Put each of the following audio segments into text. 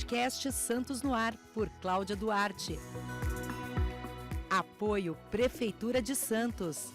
podcast Santos no Ar, por Cláudia Duarte. Apoio Prefeitura de Santos.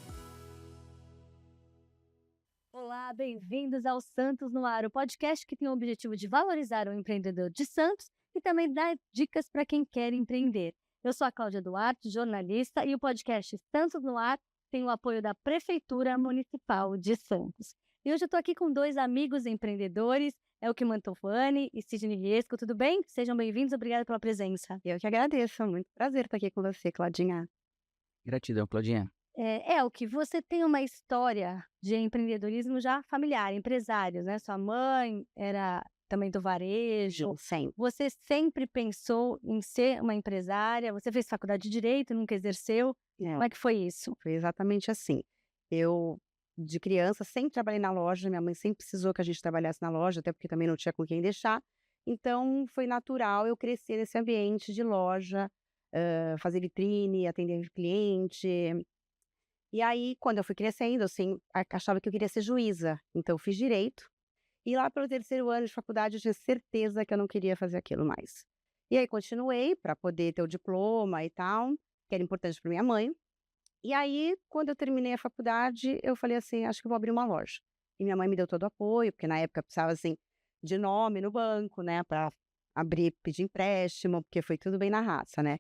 Olá, bem-vindos ao Santos no Ar, o podcast que tem o objetivo de valorizar o empreendedor de Santos e também dar dicas para quem quer empreender. Eu sou a Cláudia Duarte, jornalista, e o podcast Santos no Ar tem o apoio da Prefeitura Municipal de Santos. E hoje eu estou aqui com dois amigos empreendedores, Elke Mantovani e Sidney Viesco. Tudo bem? Sejam bem-vindos, obrigada pela presença. Eu que agradeço, é muito prazer estar aqui com você, Claudinha. Gratidão, Claudinha. Elke, você tem uma história de empreendedorismo já familiar, empresários, né? Sua mãe era também do varejo. Sempre. Você sempre pensou em ser uma empresária? Você fez faculdade de Direito, nunca exerceu? Como é que foi isso? Foi exatamente assim. Eu, de criança, sempre trabalhei na loja. Minha mãe sempre precisou que a gente trabalhasse na loja, até porque também não tinha com quem deixar. Então, foi natural eu crescer nesse ambiente de loja, fazer vitrine, atender cliente. E aí, quando eu fui crescendo, assim, achava que eu queria ser juíza. Então, eu fiz Direito. E lá pelo terceiro ano de faculdade, eu tinha certeza que eu não queria fazer aquilo mais. E aí, continuei para poder ter o diploma e tal, que era importante para minha mãe. E aí, quando eu terminei a faculdade, eu falei assim, acho que eu vou abrir uma loja. E minha mãe me deu todo o apoio, porque na época precisava, assim, de nome no banco, né, para abrir, pedir empréstimo, porque foi tudo bem na raça, né.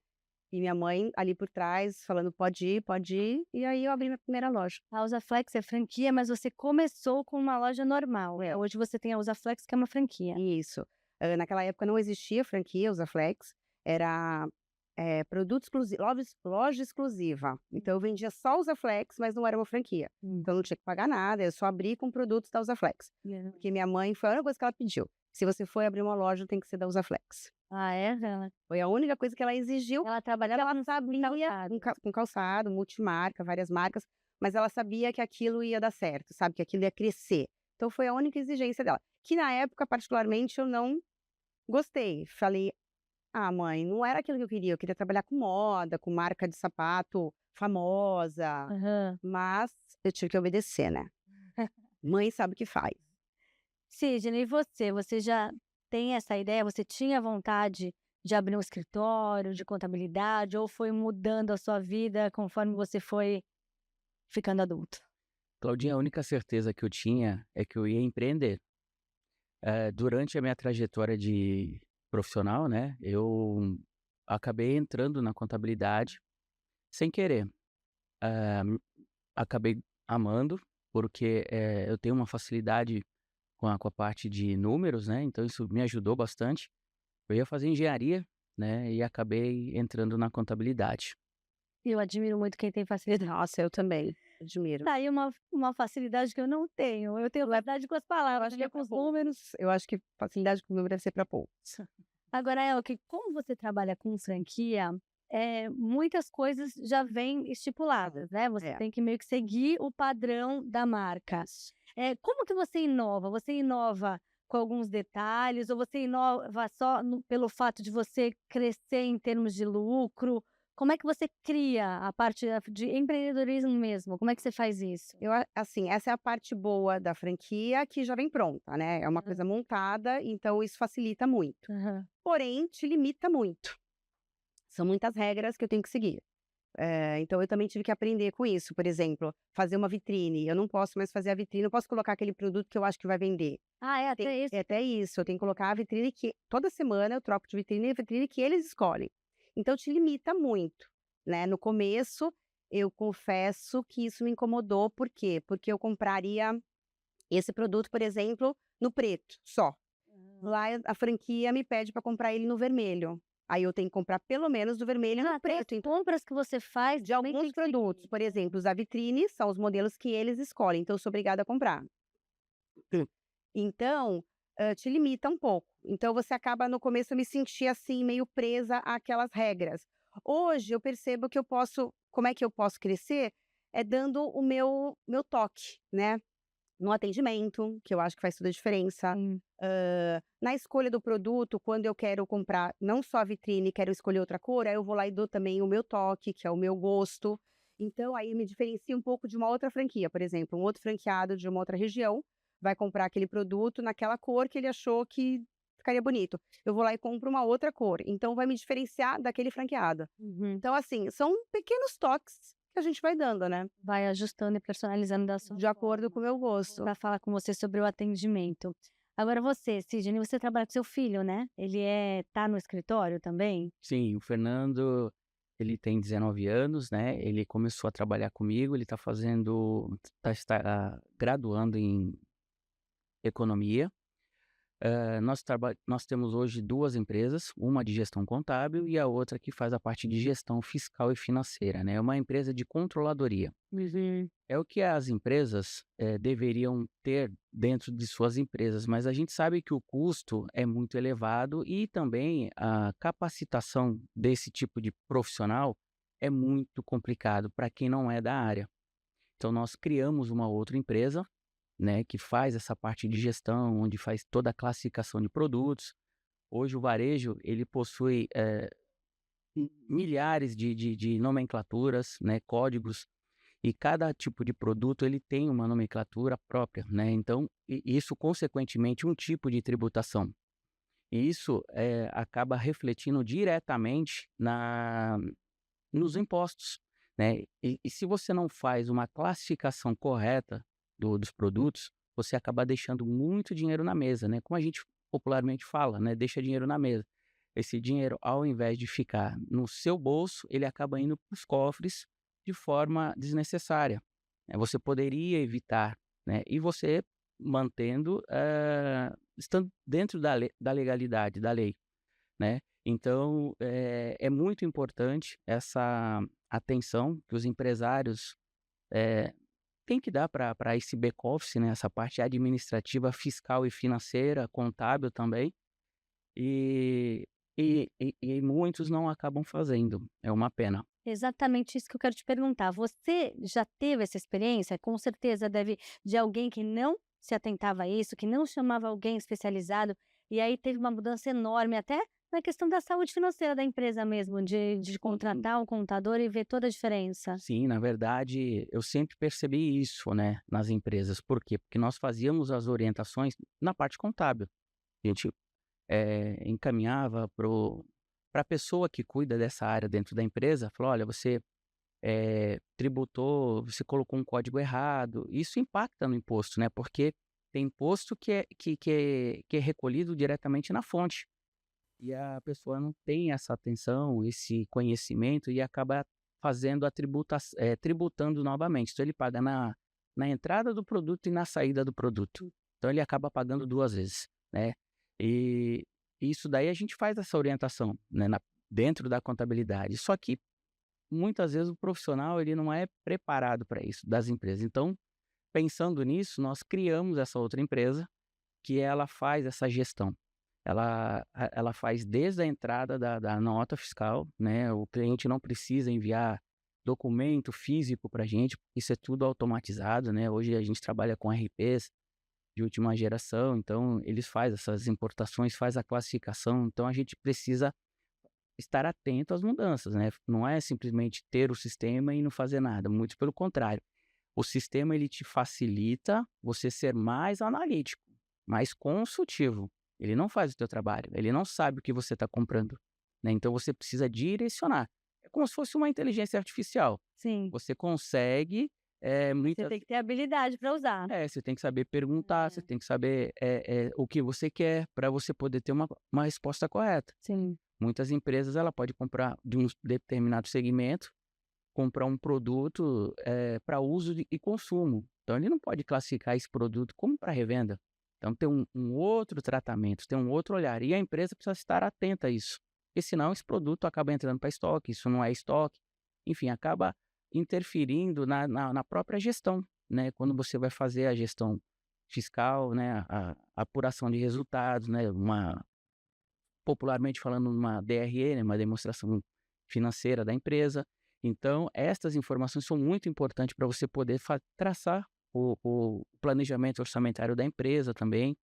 E minha mãe ali por trás, falando, pode ir, e aí eu abri minha primeira loja. A Usaflex é franquia, mas você começou com uma loja normal. Hoje você tem a Usaflex, que é uma franquia. Isso. Naquela época não existia franquia Usaflex, era produto exclusivo, loja exclusiva. Então eu vendia só Usaflex, mas não era uma franquia. Então eu não tinha que pagar nada, eu só abri com produtos da Usaflex. Porque minha mãe, foi a única coisa que ela pediu. Se você for abrir uma loja, tem que ser da Usaflex. Ah, é? Foi a única coisa que ela exigiu. Ela trabalhava ela sabia com calçado, multimarca, várias marcas, mas ela sabia que aquilo ia dar certo, sabe? Que aquilo ia crescer. Então foi a única exigência dela. Que na época, particularmente, eu não gostei. Falei, mãe, não era aquilo que eu queria trabalhar com moda, com marca de sapato famosa, mas eu tive que obedecer, né? Mãe sabe o que faz. Sidney, e você? Você já tem essa ideia? Você tinha vontade de abrir um escritório de contabilidade ou foi mudando a sua vida conforme você foi ficando adulto? Claudinha, a única certeza que eu tinha é que eu ia empreender. Durante a minha trajetória de profissional, né, eu acabei entrando na contabilidade sem querer. Acabei amando, porque eu tenho uma facilidade com a parte de números, né, então isso me ajudou bastante. Eu ia fazer engenharia, né, e acabei entrando na contabilidade. Eu admiro muito quem tem facilidade. Nossa, eu também admiro. Tá aí uma facilidade que eu não tenho. Eu tenho facilidade com as palavras, acho que com os números. Eu acho que facilidade com o número deve ser para poucos. Agora, Elke, como você trabalha com franquia, muitas coisas já vêm estipuladas, né? Você tem que meio que seguir o padrão da marca. Como que você inova? Você inova com alguns detalhes ou você inova só pelo fato de você crescer em termos de lucro? Como é que você cria a parte de empreendedorismo mesmo? Como é que você faz isso? Assim, essa é a parte boa da franquia que já vem pronta, né? É uma coisa montada, então isso facilita muito. Porém, te limita muito. São muitas regras que eu tenho que seguir. Então, eu também tive que aprender com isso. Por exemplo, fazer uma vitrine. Eu não posso mais fazer a vitrine, não posso colocar aquele produto que eu acho que vai vender. Até isso? É até isso. Eu tenho que colocar a vitrine que toda semana eu troco de vitrine e a vitrine que eles escolhem. Então, te limita muito, né? No começo, eu confesso que isso me incomodou. Por quê? Porque eu compraria esse produto, por exemplo, no preto, só. Lá, a franquia me pede para comprar ele no vermelho. Aí eu tenho que comprar pelo menos do vermelho e no preto. As compras que você faz de alguns produtos, por exemplo, os da vitrine são os modelos que eles escolhem, então eu sou obrigada a comprar. Então, te limita um pouco. Então você acaba, no começo eu me sentia assim, meio presa àquelas regras. Hoje eu percebo que como é que eu posso crescer? É dando o meu toque, né? No atendimento, que eu acho que faz toda a diferença. Na escolha do produto, quando eu quero comprar não só a vitrine, quero escolher outra cor, aí eu vou lá e dou também o meu toque, que é o meu gosto. Então, aí me diferencia um pouco de uma outra franquia. Por exemplo, um outro franqueado de uma outra região vai comprar aquele produto naquela cor que ele achou que ficaria bonito. Eu vou lá e compro uma outra cor, então vai me diferenciar daquele franqueado. Uhum. Então, assim, são pequenos toques que a gente vai dando, né, Vai ajustando e personalizando da sua de acordo com o forma. meu gosto. Para falar com você sobre o atendimento. Agora você, Sidney, você trabalha com seu filho, né? Ele tá no escritório também? Sim, o Fernando, ele tem 19 anos, né? Ele começou a trabalhar comigo, ele está graduando em economia. Nós temos hoje 2 empresas, uma de gestão contábil e a outra que faz a parte de gestão fiscal e financeira, né, é uma empresa de controladoria. Uhum. É o que as empresas, deveriam ter dentro de suas empresas, mas a gente sabe que o custo é muito elevado e também a capacitação desse tipo de profissional é muito complicado para quem não é da área. Então nós criamos uma outra empresa, né, que faz essa parte de gestão, onde faz toda a classificação de produtos. Hoje o varejo, ele possui, milhares de nomenclaturas, né, códigos, e cada tipo de produto ele tem uma nomenclatura própria, né, então isso consequentemente um tipo de tributação. E isso, acaba refletindo diretamente nos impostos, né. E se você não faz uma classificação correta dos produtos, você acaba deixando muito dinheiro na mesa, né, como a gente popularmente fala, né, deixa dinheiro na mesa. Esse dinheiro, ao invés de ficar no seu bolso, ele acaba indo para os cofres de forma desnecessária, né. Você poderia evitar, né, e você mantendo, estando dentro da legalidade, da lei, né. Então, é muito importante essa atenção que os empresários, eh, têm que dar para esse back-office, né, essa parte administrativa, fiscal e financeira, contábil também, e e muitos não acabam fazendo, é uma pena. Exatamente isso que eu quero te perguntar. Você já teve essa experiência? Com certeza deve de alguém que não se atentava a isso, que não chamava alguém especializado, e aí teve uma mudança enorme, até na questão da saúde financeira da empresa mesmo, de Sim. contratar um contador e ver toda a diferença. Sim, na verdade, eu sempre percebi isso, né, nas empresas. Por quê? Porque nós fazíamos as orientações na parte contábil. A gente, encaminhava para a pessoa que cuida dessa área dentro da empresa, falou: "Olha, você, tributou, você colocou um código errado". Isso impacta no imposto, né, porque tem imposto que é recolhido diretamente na fonte. E a pessoa não tem essa atenção, esse conhecimento e acaba fazendo tributando novamente. Então ele paga na entrada do produto e na saída do produto. Então ele acaba pagando 2 vezes, né. E isso daí a gente faz essa orientação, né, dentro da contabilidade. Só que muitas vezes o profissional ele não é preparado para isso, das empresas. Então, pensando nisso, nós criamos essa outra empresa que ela faz essa gestão. Ela faz desde a entrada da nota fiscal, né, o cliente não precisa enviar documento físico para a gente, isso é tudo automatizado, né, hoje a gente trabalha com RPs de última geração, então eles fazem essas importações, faz a classificação, então a gente precisa estar atento às mudanças, né, não é simplesmente ter o sistema e não fazer nada, muito pelo contrário. O sistema ele te facilita você ser mais analítico, mais consultivo. Ele não faz o teu trabalho, ele não sabe o que você está comprando, né, então você precisa direcionar. É como se fosse uma inteligência artificial. Sim, Você consegue, você tem que ter habilidade para usar. você tem que saber perguntar, você É, tem que saber, o que você quer para você poder ter uma resposta correta. sim. Muitas empresas ela pode comprar de um determinado segmento, comprar um produto, para uso e consumo. Então ele não pode classificar esse produto como para revenda. Então tem um outro tratamento, tem um outro olhar. E a empresa precisa estar atenta a isso. Porque senão esse produto acaba entrando para estoque, isso não é estoque. Enfim, acaba interferindo na própria gestão, né? Quando você vai fazer a gestão fiscal, né? A apuração de resultados, né? Popularmente falando, uma DRE, né, uma demonstração financeira da empresa. Então, estas informações são muito importantes para você poder traçar o planejamento orçamentário da empresa também,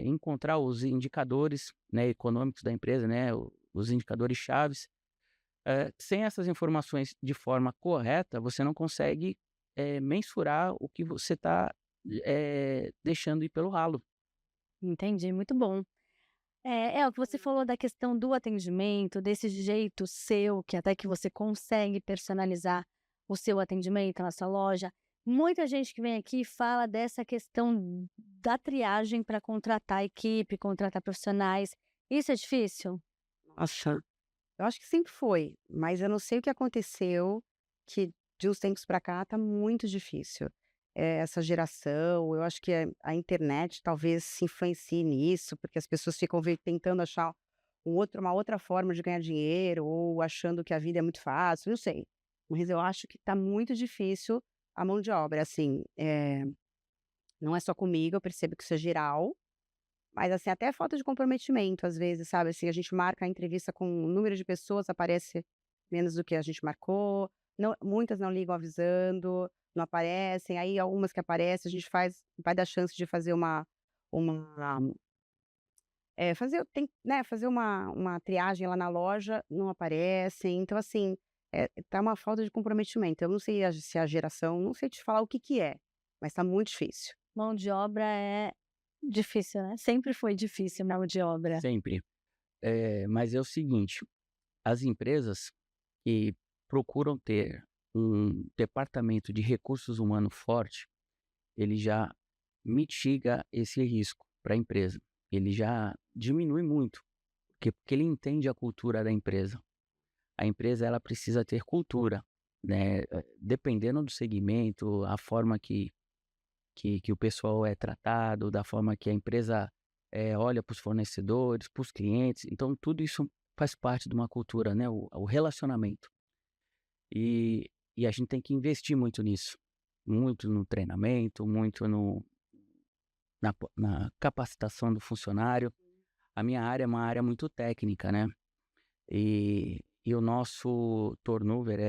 encontrar os indicadores, né, econômicos da empresa, né, os indicadores chaves. Sem essas informações de forma correta, você não consegue mensurar o que você está deixando ir pelo ralo. Entendi, muito bom. É o que você falou da questão do atendimento, desse jeito seu, que até que você consegue personalizar o seu atendimento na sua loja. Muita gente que vem aqui fala dessa questão da triagem para contratar equipe, contratar profissionais. Isso é difícil? Nossa, eu acho que sempre foi, mas eu não sei o que aconteceu, que de uns tempos para cá tá muito difícil. Essa geração, eu acho que a internet talvez influencie nisso, porque as pessoas ficam tentando achar uma outra forma de ganhar dinheiro, ou achando que a vida é muito fácil, não sei. Mas eu acho que tá muito difícil a mão de obra, assim, não é só comigo, eu percebo que isso é geral, mas, assim, até falta de comprometimento, às vezes, sabe, assim, a gente marca a entrevista com um número de pessoas, aparece menos do que a gente marcou, muitas não ligam avisando, não aparecem, aí algumas que aparecem, a gente vai dar chance de fazer uma fazer uma triagem lá na loja, não aparecem, então, assim, tá uma falta de comprometimento. Eu não sei se a geração, não sei te falar o que que é, mas tá muito difícil. Mão de obra é difícil, né? Sempre foi difícil mão de obra. Sempre. Mas é o seguinte, as empresas que procuram ter um departamento de recursos humanos forte, ele já mitiga esse risco para a empresa. Ele já diminui muito, porque ele entende a cultura da empresa. A empresa ela precisa ter cultura, né? Dependendo do segmento, a forma que o pessoal é tratado, da forma que a empresa olha para os fornecedores, para os clientes. Então, tudo isso faz parte de uma cultura, né? O relacionamento. E, e a gente tem que investir muito nisso, muito no treinamento, muito na capacitação do funcionário. A minha área é uma área muito técnica, né? E o nosso turnover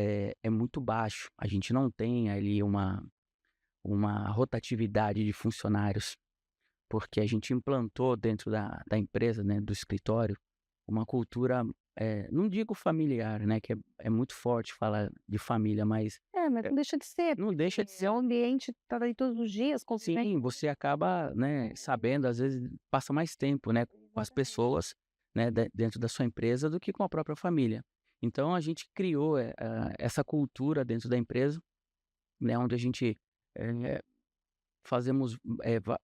é muito baixo. A gente não tem ali uma rotatividade de funcionários, porque a gente implantou dentro da empresa, né, do escritório, uma cultura, não digo familiar, né, que é muito forte falar de família, mas Mas não deixa de ser, não deixa de porque ser. é um ambiente, tá ali todos os dias convivendo. Sim, você acaba, né, sabendo, às vezes passa mais tempo, né, com as pessoas, né, dentro da sua empresa do que com a própria família. Então a gente criou essa cultura dentro da empresa, né, onde a gente eh, fazemos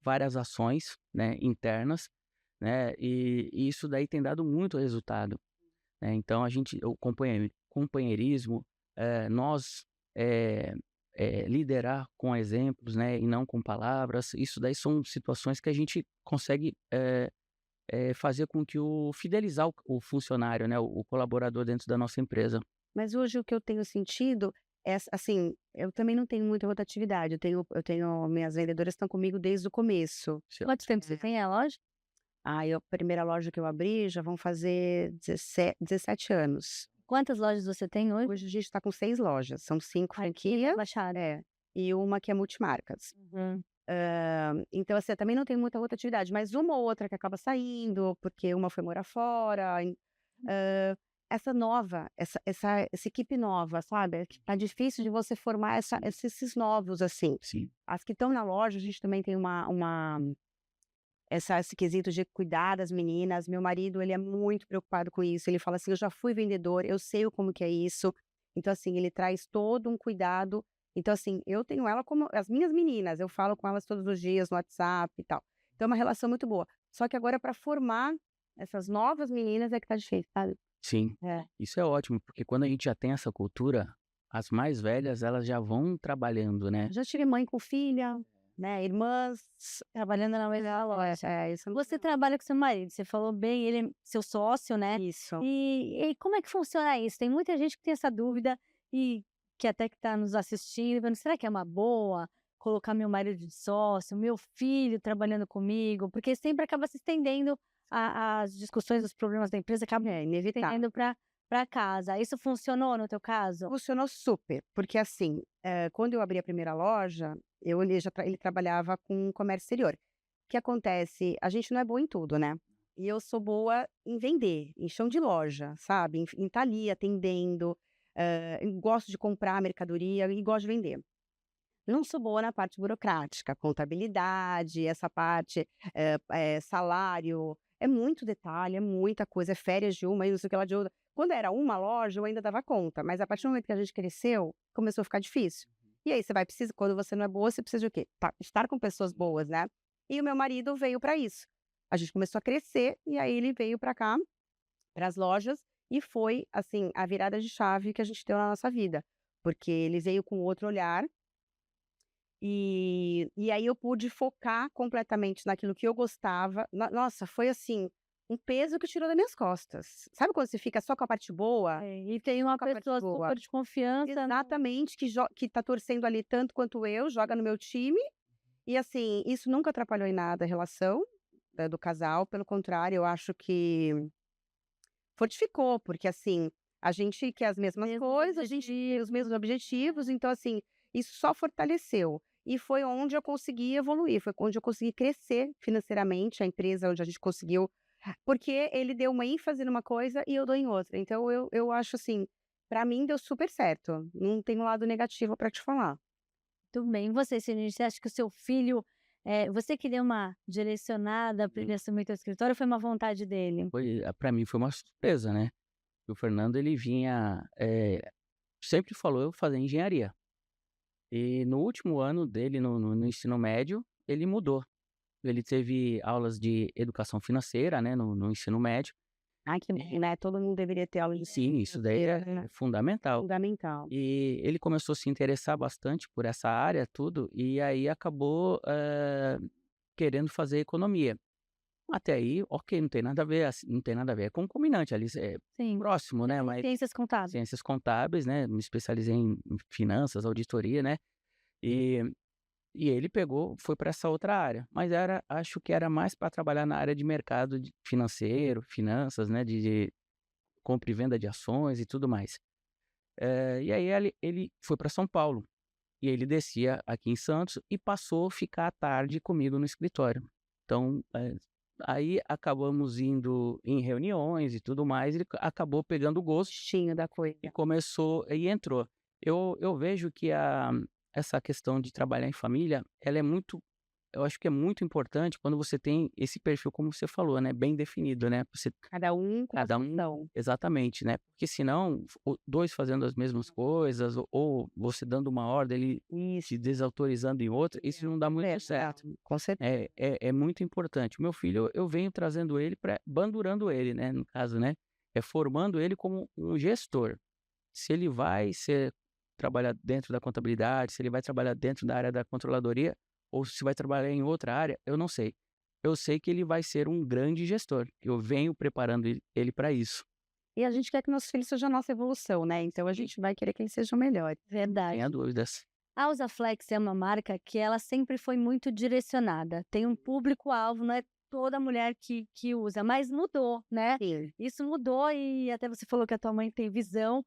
várias ações, né, internas, né, e isso daí tem dado muito resultado, né. Então o companheirismo, nós eh, liderar com exemplos, né, e não com palavras, isso daí são situações que a gente consegue fazer com que fidelizar o funcionário, né, o colaborador dentro da nossa empresa. Mas hoje o que eu tenho sentido assim, eu também não tenho muita rotatividade, eu tenho minhas vendedoras estão comigo desde o começo. Quanto tempo você tem a loja? A primeira loja que eu abri já vão fazer 17 anos. Quantas lojas você tem hoje? Hoje a gente está com 6 lojas, são 5 Aqui na franquias, Baixada. e uma que é multimarcas. Uhum. Então, assim, eu também não tenho muita rotatividade, mas uma ou outra que acaba saindo, porque uma foi morar fora. Essa equipe nova, sabe? É que tá difícil de você formar esses novos, assim. Sim. As que estão na loja, a gente também tem esse quesito de cuidar das meninas. Meu marido, ele é muito preocupado com isso. Ele fala assim: eu já fui vendedor, eu sei como que é isso. Então, assim, ele traz todo um cuidado. Então, assim, eu tenho ela como as minhas meninas, eu falo com elas todos os dias no WhatsApp e tal. Então, é uma relação muito boa. Só que agora, para formar essas novas meninas, é que tá difícil, sabe? Sim, É. isso é ótimo, porque quando a gente já tem essa cultura, as mais velhas elas já vão trabalhando, né. Eu já tive mãe com filha, né? Irmãs. Trabalhando na mesma loja. Isso. Você trabalha com seu marido, você falou bem, ele é seu sócio, né? Isso. E como é que funciona isso? Tem muita gente que tem essa dúvida e que até que está nos assistindo, vendo, será que é uma boa colocar meu marido de sócio, meu filho trabalhando comigo? Porque sempre acaba se estendendo as discussões, os problemas da empresa, acabam É inevitável. estendendo para casa. Isso funcionou no teu caso? Funcionou super, porque assim, quando eu abri a primeira loja, ele trabalhava com comércio exterior. O que acontece? A gente não é boa em tudo, né? E eu sou boa em vender, em chão de loja, sabe? Em estar ali atendendo, eu gosto de comprar mercadoria e gosto de vender. Não sou boa na parte burocrática, contabilidade, essa parte, salário, é muito detalhe, é muita coisa, é férias de uma e não sei o que lá de outra. Quando era uma loja, eu ainda dava conta, mas a partir do momento que a gente cresceu, começou a ficar difícil. E aí você vai precisar, quando você não é boa, você precisa de o quê? Estar com pessoas boas, né? E o meu marido veio para isso. A gente começou a crescer e aí ele veio para cá, para as lojas, e foi, assim, a virada de chave que a gente deu na nossa vida. Porque ele veio com outro olhar, e aí eu pude focar completamente naquilo que eu gostava. Nossa, foi assim, um peso que tirou das minhas costas. Sabe quando você fica só com a parte boa? E tem uma Com a parte pessoa boa. super de confiança. Exatamente, que tá torcendo ali tanto quanto eu, joga no meu time. E assim, isso nunca atrapalhou em nada a relação, do casal, pelo contrário, eu acho que fortificou, porque assim, a gente quer as mesmas Mesmos coisas, a gente tem os mesmos objetivos, então assim, isso só fortaleceu. E foi onde eu consegui evoluir, foi onde eu consegui crescer financeiramente, a empresa onde a gente conseguiu, porque ele deu uma ênfase numa coisa e eu dou em outra. Então eu acho assim, para mim deu super certo, não tem um lado negativo para te falar. Muito bem. E você, Cindy, você acha que o seu filho, você que deu uma direcionada para ele assumir teu escritório, ou foi uma vontade dele? Para mim foi uma surpresa, né. O Fernando ele vinha, sempre falou eu fazer engenharia. E no último ano dele no ensino médio, ele mudou. Ele teve aulas de educação financeira, né, no ensino médio. Ai que bom, né, todo mundo deveria ter aula de Sim, isso daí é fundamental. fundamental. E ele começou a se interessar bastante por essa área, tudo, e aí acabou, querendo fazer economia. Até aí, ok, não tem nada a ver, assim, não tem nada a ver, é concomitante ali, é Sim. próximo, né, mas Ciências contábeis. ciências contábeis, né, me especializei em finanças, auditoria, né, e e ele foi para essa outra área, mas acho que era mais para trabalhar na área de mercado financeiro, finanças, né, de compra e venda de ações e tudo mais. E aí ele foi para São Paulo, e ele descia aqui em Santos e passou a ficar à tarde comigo no escritório. Então, aí acabamos indo em reuniões e tudo mais, ele acabou pegando o gosto Gostinho da coisa. e começou e entrou. Eu vejo que essa questão de trabalhar em família, ela é muito eu acho que é muito importante quando você tem esse perfil, como você falou, né, bem definido, né, você Cada um com a cada sua um função. exatamente, né, porque senão o 2 fazendo as mesmas coisas ou você dando uma ordem, ele Isso, te desautorizando em outra, isso não dá muito certo. com certeza. É muito importante. O meu filho, eu venho trazendo ele bandurando ele, né, no caso, né, formando ele como um gestor. Se ele vai trabalhar dentro da contabilidade, se ele vai trabalhar dentro da área da controladoria, ou se vai trabalhar em outra área, eu não sei. Eu sei que ele vai ser um grande gestor. Eu venho preparando ele para isso. E a gente quer que nossos filhos sejam a nossa evolução, né, então a gente vai querer que eles sejam melhores. Verdade. Sem dúvidas. A Usaflex é uma marca que ela sempre foi muito direcionada. Tem um público-alvo, não é toda mulher que usa, mas mudou, né? Sim. Isso mudou e até você falou que a tua mãe tem visão,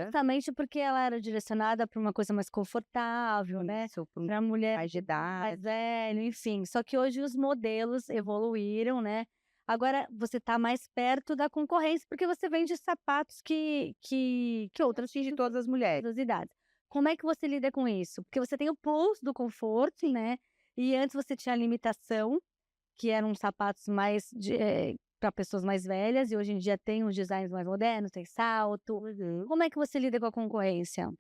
justamente porque ela era direcionada para uma coisa mais confortável, né? Isso, para um Para mulher mais de idade. mais velho, enfim. Só que hoje os modelos evoluíram, né? Agora você está mais perto da concorrência, porque você vende sapatos que outras Atinge todas as mulheres. todas as idades. Como é que você lida com isso? Porque você tem o plus do conforto, né? E antes você tinha a limitação, que eram sapatos mais para pessoas mais velhas, e hoje em dia tem os designs mais modernos, tem salto. Como é que você lida com a concorrência?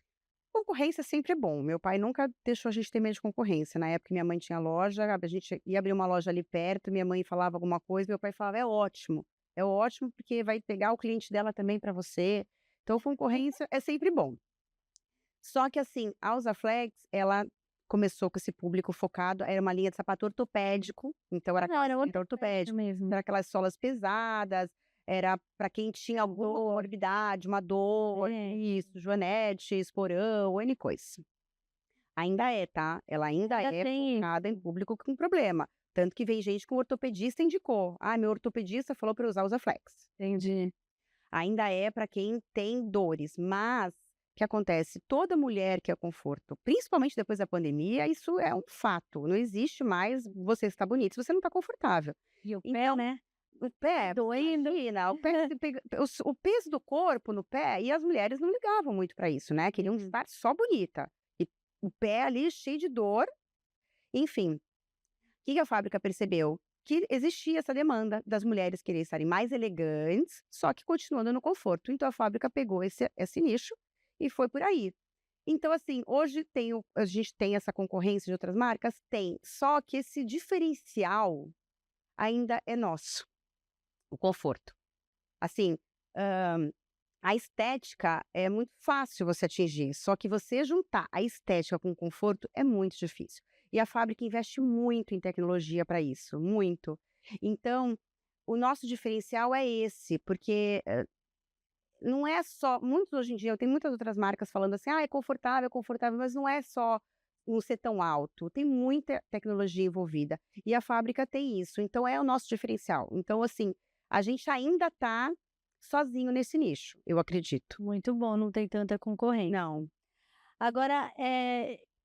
Concorrência sempre é bom, meu pai nunca deixou a gente ter medo de concorrência, na época que minha mãe tinha loja, a gente ia abrir uma loja ali perto, minha mãe falava alguma coisa, meu pai falava: é ótimo porque vai pegar o cliente dela também para você", então concorrência é sempre bom. Só que assim, a Usaflex, ela começou com esse público focado, era uma linha de sapato ortopédico, então era Não, era ortopédico, mesmo. era aquelas solas pesadas, era para quem tinha alguma comorbidade, uma dor, isso, joanete, esporão, N coisa. Ainda é, tá? Ela ainda Ainda é tem focada em público com problema, tanto que vem gente que o ortopedista indicou: "Ah, meu ortopedista falou para eu usar o Usaflex". Entendi. Ainda é para quem tem dores, mas o que acontece? Toda mulher quer conforto, principalmente depois da pandemia, isso é um fato. Não existe mais você estar bonita se você não está confortável. E o pé, Então, né? o pé, Doendo. imagina, o pé, o peso do corpo no pé, e as mulheres não ligavam muito para isso, né? Queriam estar só bonita. E o pé ali cheio de dor, enfim. O que a fábrica percebeu? que existia essa demanda das mulheres querer estarem mais elegantes, só que continuando no conforto. Então a fábrica pegou esse nicho e foi por aí. Então, assim, hoje a gente tem essa concorrência de outras marcas? Tem. Só que esse diferencial ainda é nosso, o conforto. Assim, a estética é muito fácil você atingir, só que você juntar a estética com o conforto é muito difícil. E a fábrica investe muito em tecnologia para isso, muito. Então, o nosso diferencial é esse, porque não é só. Muitos hoje em dia, eu tenho muitas outras marcas falando assim, é confortável, mas não é só não ser tão alto, tem muita tecnologia envolvida. E a fábrica tem isso, então é o nosso diferencial. Então, assim, a gente ainda está sozinho nesse nicho, eu acredito. Muito bom, não tem tanta concorrência. Não. Agora,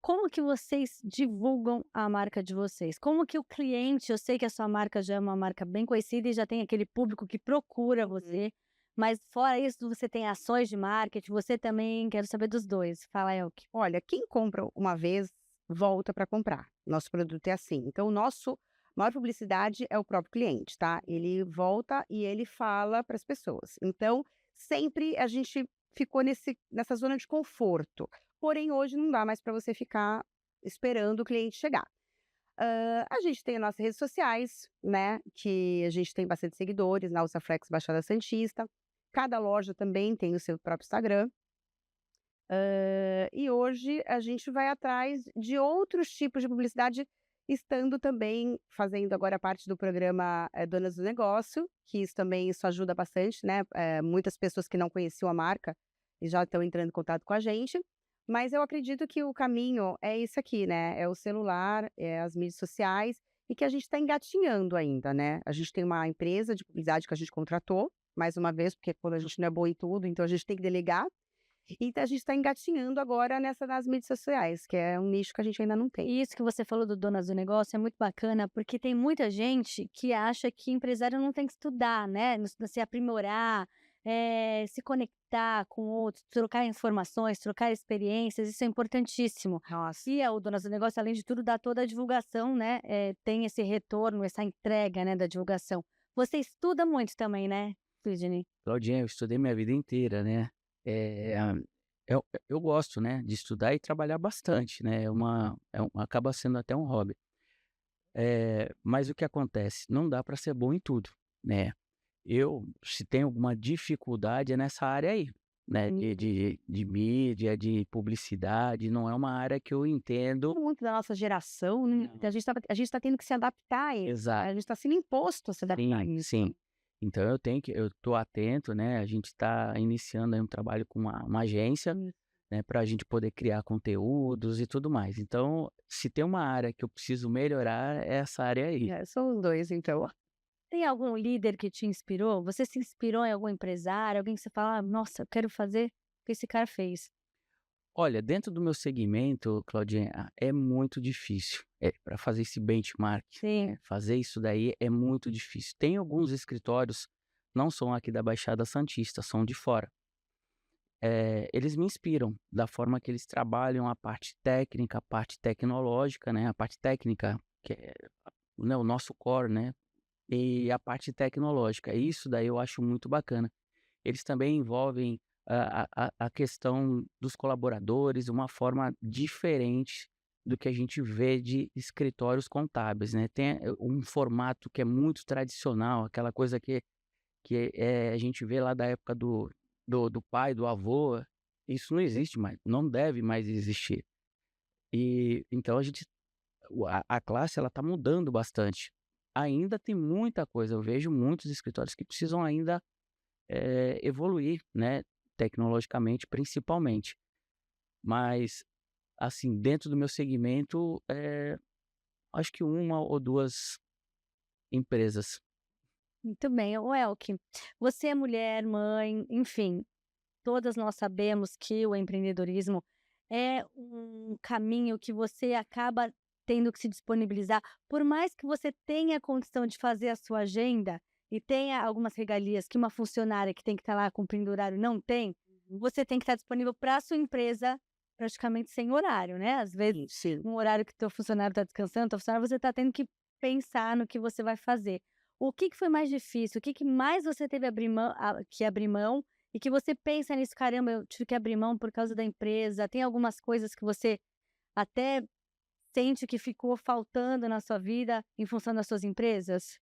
como que vocês divulgam a marca de vocês? Como que o cliente, eu sei que a sua marca já é uma marca bem conhecida e já tem aquele público que procura você, mas fora isso, você tem ações de marketing, você também, quero saber dos dois. Fala, Elke. Olha, quem compra uma vez, volta para comprar. Nosso produto é assim. Então, o nosso maior publicidade é o próprio cliente, tá? Ele volta e ele fala para as pessoas. Então, sempre a gente ficou nessa zona de conforto. Porém, hoje não dá mais para você ficar esperando o cliente chegar. A gente tem as nossas redes sociais, né? Que a gente tem bastante seguidores na Ultraflex Baixada Santista. Cada loja também tem o seu próprio Instagram. E hoje a gente vai atrás de outros tipos de publicidade, estando também fazendo agora parte do programa Donas do Negócio, que isso ajuda bastante, né? Muitas pessoas que não conheciam a marca e já estão entrando em contato com a gente. Mas eu acredito que o caminho é esse aqui, né? É o celular, é as mídias sociais, e que a gente está engatinhando ainda, né? A gente tem uma empresa de publicidade que a gente contratou, mais uma vez, porque quando a gente não é boa em tudo, então a gente tem que delegar. Então a gente está engatinhando agora nas mídias sociais, que é um nicho que a gente ainda não tem. E isso que você falou do Donas do Negócio é muito bacana, porque tem muita gente que acha que empresário não tem que estudar, né? Se aprimorar, se conectar com outros, trocar informações, trocar experiências, isso é importantíssimo. Nossa. E o Donas do Negócio, além de tudo, dá toda a divulgação, né? Tem esse retorno, essa entrega, né, da divulgação. Você estuda muito também, né, Sidney? Claudinha, eu estudei minha vida inteira, né? Eu gosto, né, de estudar e trabalhar bastante, né? Acaba sendo até um hobby. Mas o que acontece? Não dá para ser bom em tudo, né? Se tem alguma dificuldade, é nessa área aí, né? De mídia, de publicidade, não é uma área que eu entendo. Muito da nossa geração, né? Não. Então a gente tá tendo que se adaptar a isso. Exato. A gente está sendo imposto a se adaptar a Sim, isso. sim. Então eu tô atento, né? A gente está iniciando aí um trabalho com uma agência, né? Para a gente poder criar conteúdos e tudo mais. Então, se tem uma área que eu preciso melhorar, é essa área aí. São os dois, então. Tem algum líder que te inspirou? Você se inspirou em algum empresário? Alguém que você fala, nossa, eu quero fazer o que esse cara fez? Olha, dentro do meu segmento, Claudinha, é muito difícil. Para fazer esse benchmark, Sim. fazer isso daí é muito difícil. Tem alguns escritórios, não são aqui da Baixada Santista, são de fora. Eles me inspiram da forma que eles trabalham a parte técnica, a parte tecnológica, né? A parte técnica, que é, né, o nosso core, né? E a parte tecnológica. Isso daí eu acho muito bacana. Eles também envolvem a questão dos colaboradores, uma forma diferente do que a gente vê de escritórios contábeis, né? Tem um formato que é muito tradicional, aquela coisa que a gente vê lá da época do pai, do avô. Isso não existe mais, não deve mais existir. E então a classe ela está mudando bastante. Ainda tem muita coisa, eu vejo muitos escritórios que precisam ainda evoluir, né? Tecnologicamente, principalmente. Mas, assim, dentro do meu segmento, acho que uma ou duas empresas. Muito bem. O Elke, você é mulher, mãe, enfim, todas nós sabemos que o empreendedorismo é um caminho que você acaba tendo que se disponibilizar. Por mais que você tenha a condição de fazer a sua agenda e tenha algumas regalias que uma funcionária que tem que estar lá cumprindo horário não tem, você tem que estar disponível para a sua empresa praticamente sem horário, né? Às vezes, Sim. um horário que teu funcionário está descansando, teu funcionário, você está tendo que pensar no que você vai fazer. O que foi mais difícil? O que mais você teve que abrir mão e que você pensa nisso, caramba, eu tive que abrir mão por causa da empresa? Tem algumas coisas que você até sente que ficou faltando na sua vida em função das suas empresas?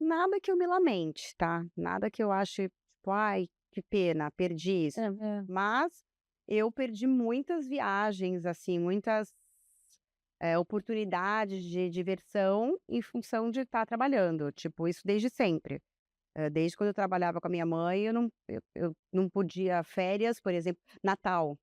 Nada que eu me lamente, tá? Nada que eu ache, tipo, ai, que pena, perdi isso. Mas eu perdi muitas viagens, assim, muitas oportunidades de diversão em função de estar trabalhando. Tipo, isso desde sempre. Desde quando eu trabalhava com a minha mãe, eu não podia férias, por exemplo, Natal,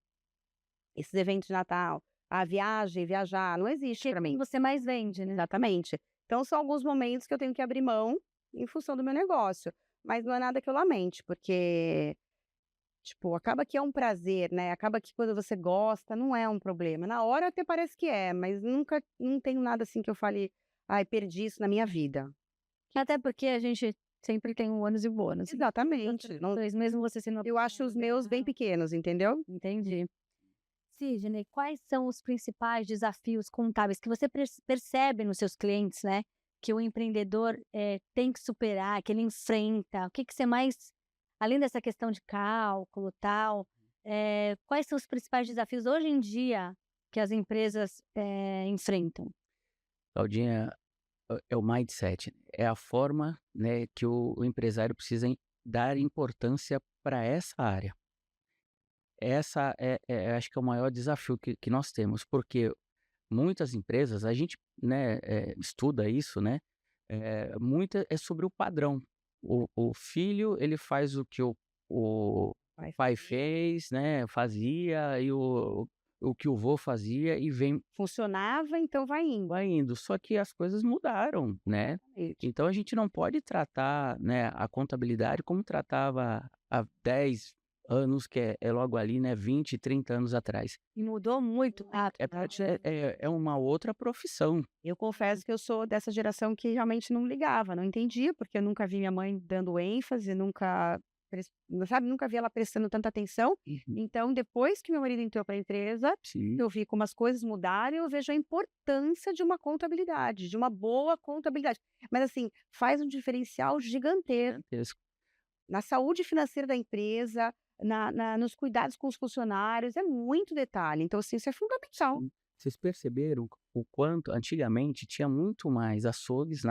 esses eventos de Natal, a viajar, não existe para mim. Você mais vende, né? Exatamente. Então são alguns momentos que eu tenho que abrir mão em função do meu negócio, mas não é nada que eu lamente, porque, tipo, acaba que é um prazer, né, acaba que quando você gosta não é um problema. Na hora até parece que é, mas nunca não tenho nada assim que eu fale: "Ai, perdi isso na minha vida". Até porque a gente sempre tem um ônus e bônus. Exatamente, não Mesmo você sendo uma eu acho os meus bem pequenos, entendeu? Entendi. Sidney, quais são os principais desafios contábeis que você percebe nos seus clientes, né? Que o empreendedor tem que superar, que ele enfrenta? O que você mais, além dessa questão de cálculo tal, quais são os principais desafios hoje em dia que as empresas enfrentam? Claudinha, é o mindset, é a forma, né, que o empresário precisa dar importância para essa área. Essa acho que é o maior desafio que nós temos, porque muitas empresas, a gente, né, estuda isso, né, muita é sobre o padrão. O filho, ele faz o que o Vai pai fazer. fez, né, fazia, e o que o vô fazia e vem Funcionava, então vai indo. vai indo. Só que as coisas mudaram, né. Exatamente. Então a gente não pode tratar, né, a contabilidade como tratava há 10 anos, que é logo ali, né, 20, 30 anos atrás. E mudou muito rápido. É uma outra profissão. Eu confesso que eu sou dessa geração que realmente não ligava, não entendia, porque eu nunca vi minha mãe dando ênfase, nunca, sabe, nunca vi ela prestando tanta atenção. Uhum. Então, depois que meu marido entrou para a empresa, Sim, eu vi como as coisas mudaram e eu vejo a importância de uma contabilidade, de uma boa contabilidade. Mas, assim, faz um diferencial gigantesco gigantesco. na saúde financeira da empresa, nos cuidados com os funcionários, é muito detalhe. Então, assim, isso é fundamental. Vocês perceberam o quanto antigamente tinha muito mais açougues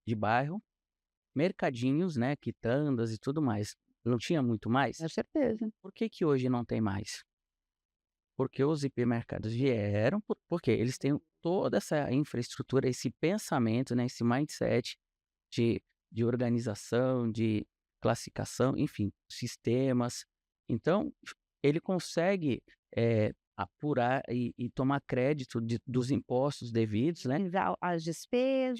de bairro, mercadinhos, né, quitandas e tudo mais. Não tinha muito mais? Com certeza. Por que que hoje não tem mais? Porque os hipermercados vieram, porque eles têm toda essa infraestrutura, esse pensamento, né, esse mindset de organização, de classificação, enfim, sistemas. Então, ele consegue apurar e tomar crédito dos impostos devidos, né? As despesas,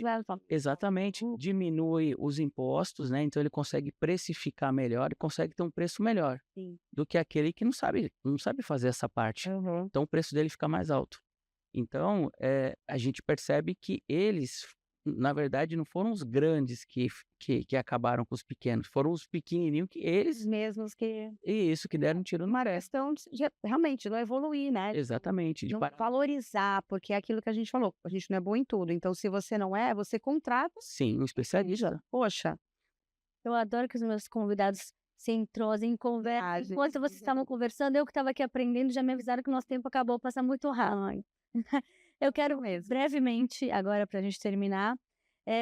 Exatamente, diminui os impostos, né? Então ele consegue precificar melhor e consegue ter um preço melhor sim. do que aquele que não sabe fazer essa parte. Uhum. Então o preço dele fica mais alto. Então, a gente percebe que eles, na verdade, não foram os grandes que acabaram com os pequenos, foram os pequenininhos que Os eles, mesmos que e isso, que deram um tiro no uma maré. questão de realmente não evoluir, né, Exatamente, de não parar. valorizar, porque é aquilo que a gente falou, a gente não é bom em tudo, então se você não é, você contrata, Sim, um especialista. poxa, Eu adoro que os meus convidados se entrosem em conversa. gente. Enquanto vocês estavam conversando, eu que estava aqui aprendendo, já me avisaram que o nosso tempo acabou, passa muito rápido. Eu quero mesmo. brevemente, agora para a gente terminar,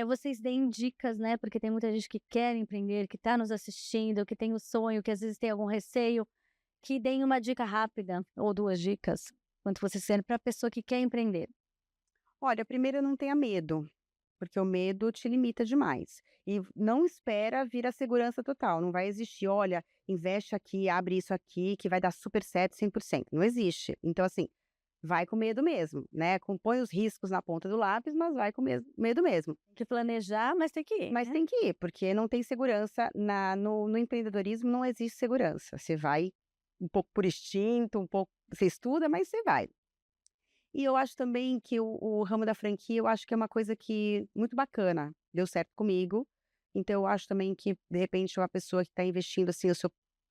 vocês deem dicas, né? Porque tem muita gente que quer empreender, que está nos assistindo, que tem o sonho, que às vezes tem algum receio, que deem uma dica rápida ou 2 dicas, quanto vocês querem, para a pessoa que quer empreender. Olha, primeiro não tenha medo, porque o medo te limita demais. E não espera vir a segurança total, não vai existir, olha, investe aqui, abre isso aqui, que vai dar super certo 100%, não existe. Então, assim, vai com medo mesmo, né? Compõe os riscos na ponta do lápis, mas vai com medo mesmo. Tem que planejar, mas tem que ir. Mas né? tem que ir, porque não tem segurança no empreendedorismo, não existe segurança. Você vai um pouco por instinto, um pouco você estuda, mas você vai. E eu acho também que o ramo da franquia, eu acho que é uma coisa que muito bacana, deu certo comigo. Então eu acho também que, de repente, uma pessoa que está investindo, assim, o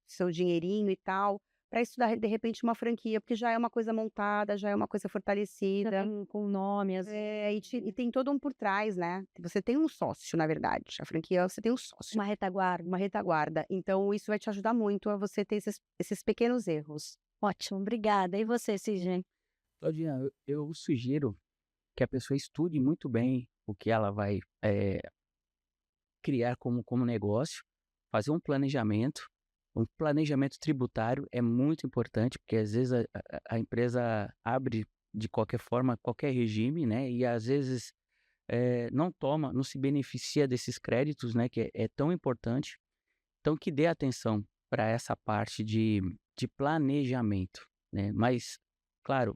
seu dinheirinho e tal, para estudar, de repente, uma franquia, porque já é uma coisa montada, já é uma coisa Já fortalecida. tem com nome, E tem todo um por trás, né? Você tem um sócio, na verdade. A franquia, você tem um sócio, uma retaguarda. uma retaguarda. Então, isso vai te ajudar muito a você ter esses pequenos erros. Ótimo, obrigada. E você, Sidney? Claudinha, eu sugiro que a pessoa estude muito bem o que ela vai criar como negócio, fazer um planejamento. Um planejamento tributário é muito importante, porque às vezes a empresa abre de qualquer forma, qualquer regime, né? E às vezes não se beneficia desses créditos, né? Que é tão importante. Então, que dê atenção para essa parte de planejamento, né? Mas, claro,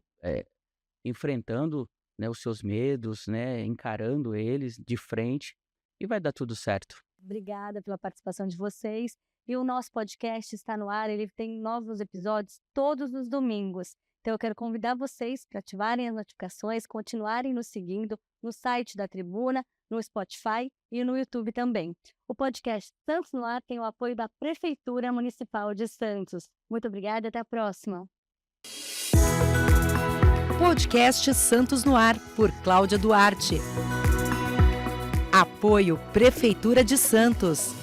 enfrentando, né, os seus medos, né? Encarando eles de frente e vai dar tudo certo. Obrigada pela participação de vocês. E o nosso podcast está no ar, ele tem novos episódios todos os domingos. Então eu quero convidar vocês para ativarem as notificações, continuarem nos seguindo no site da Tribuna, no Spotify e no YouTube também. O podcast Santos no Ar tem o apoio da Prefeitura Municipal de Santos. Muito obrigada e até a próxima. Podcast Santos no Ar, por Cláudia Duarte. Apoio Prefeitura de Santos.